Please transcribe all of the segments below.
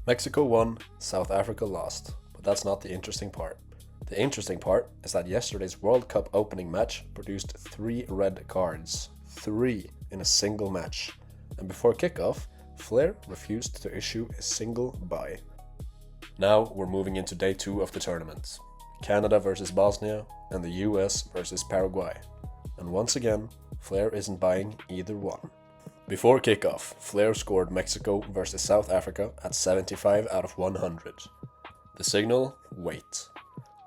Mexico won, South Africa lost, but that's not the interesting part. The interesting part is that yesterday's World Cup opening match produced 3 red cards. 3 in a single match. And before kickoff, Flair refused to issue a single bye. Now we're moving into day 2 of the tournament. Canada versus Bosnia and the US versus Paraguay. And once again, Flair isn't buying either one. Before kickoff, Flair scored Mexico versus South Africa at 75 out of 100. The signal, wait.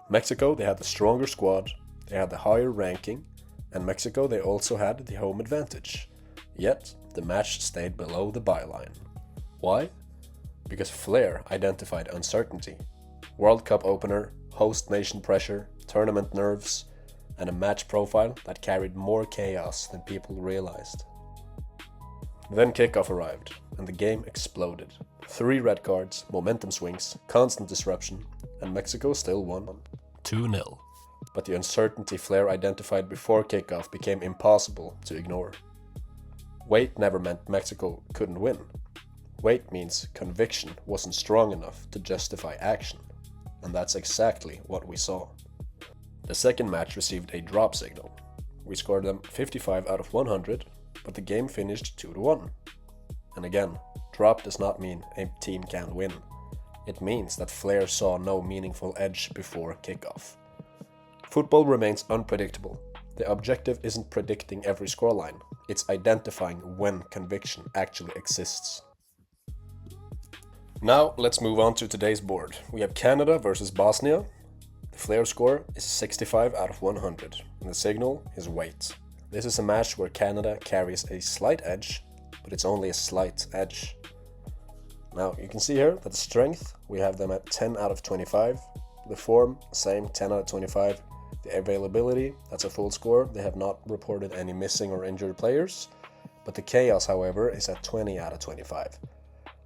Mexico, they had the stronger squad, they had the higher ranking, and Mexico, they also had the home advantage. Yet, the match stayed below the byline. Why? Because Flair identified uncertainty. World Cup opener, host nation pressure, tournament nerves, and a match profile that carried more chaos than people realized. Then kickoff arrived, and the game exploded. 3 red cards, momentum swings, constant disruption, and Mexico still won 2-0. But the uncertainty Flair identified before kickoff became impossible to ignore. Wait never meant Mexico couldn't win. Wait means conviction wasn't strong enough to justify action, and that's exactly what we saw. The second match received a drop signal. We scored them 55 out of 100, but the game finished 2-1. And again, drop does not mean a team can't win. It means that Flair saw no meaningful edge before kickoff. Football remains unpredictable. The objective isn't predicting every scoreline, it's identifying when conviction actually exists. Now let's move on to today's board. We have Canada versus Bosnia. The Flair score is 65 out of 100, and the signal is wait. This is a match where Canada carries a slight edge, but it's only a slight edge. Now you can see here that the strength, we have them at 10 out of 25. The form, same, 10 out of 25. The availability, that's a full score. They have not reported any missing or injured players. But the chaos, however, is at 20 out of 25.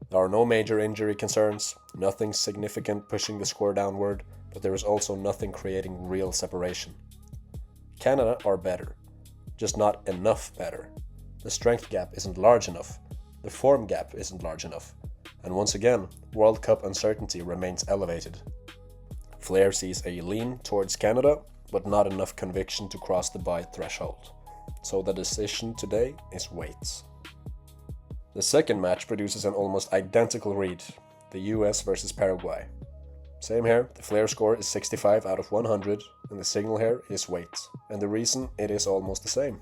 There are no major injury concerns, nothing significant pushing the score downward, but there is also nothing creating real separation. Canada are better, just not enough better. The strength gap isn't large enough, the form gap isn't large enough, and once again, World Cup uncertainty remains elevated. Flair sees a lean towards Canada, but not enough conviction to cross the bye threshold. So the decision today is wait. The second match produces an almost identical read, the US versus Paraguay. Same here, the Flair score is 65 out of 100, and the signal here is wait. And the reason, it is almost the same.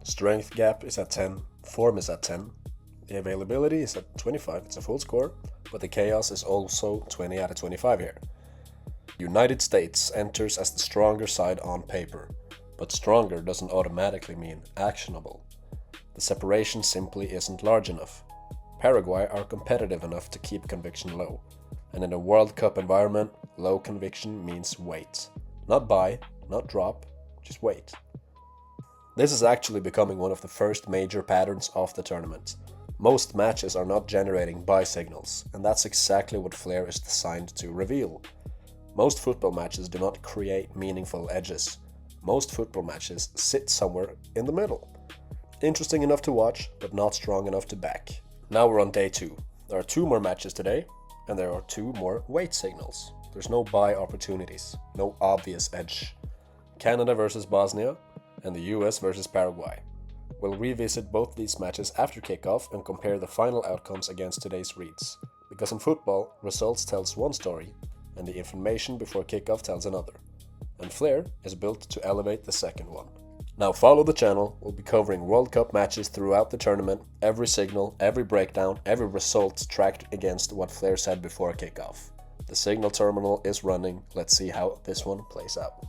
Strength gap is at 10, form is at 10, the availability is at 25, it's a full score, but the chaos is also 20 out of 25 here. United States enters as the stronger side on paper, but stronger doesn't automatically mean actionable. The separation simply isn't large enough. Paraguay are competitive enough to keep conviction low, and in a World Cup environment, low conviction means wait. Not buy, not drop, just wait. This is actually becoming one of the first major patterns of the tournament. Most matches are not generating buy signals, and that's exactly what Flair is designed to reveal. Most football matches do not create meaningful edges. Most football matches sit somewhere in the middle. Interesting enough to watch, but not strong enough to back. Now we're on day 2. There are 2 more matches today, and there are 2 more wait signals. There's no buy opportunities, no obvious edge. Canada versus Bosnia, and the US versus Paraguay. We'll revisit both these matches after kickoff and compare the final outcomes against today's reads. Because in football, results tells one story, and the information before kickoff tells another. And Flair is built to elevate the second one. Now follow the channel, we'll be covering World Cup matches throughout the tournament, every signal, every breakdown, every result tracked against what Flair said before kickoff. The signal terminal is running, let's see how this one plays out.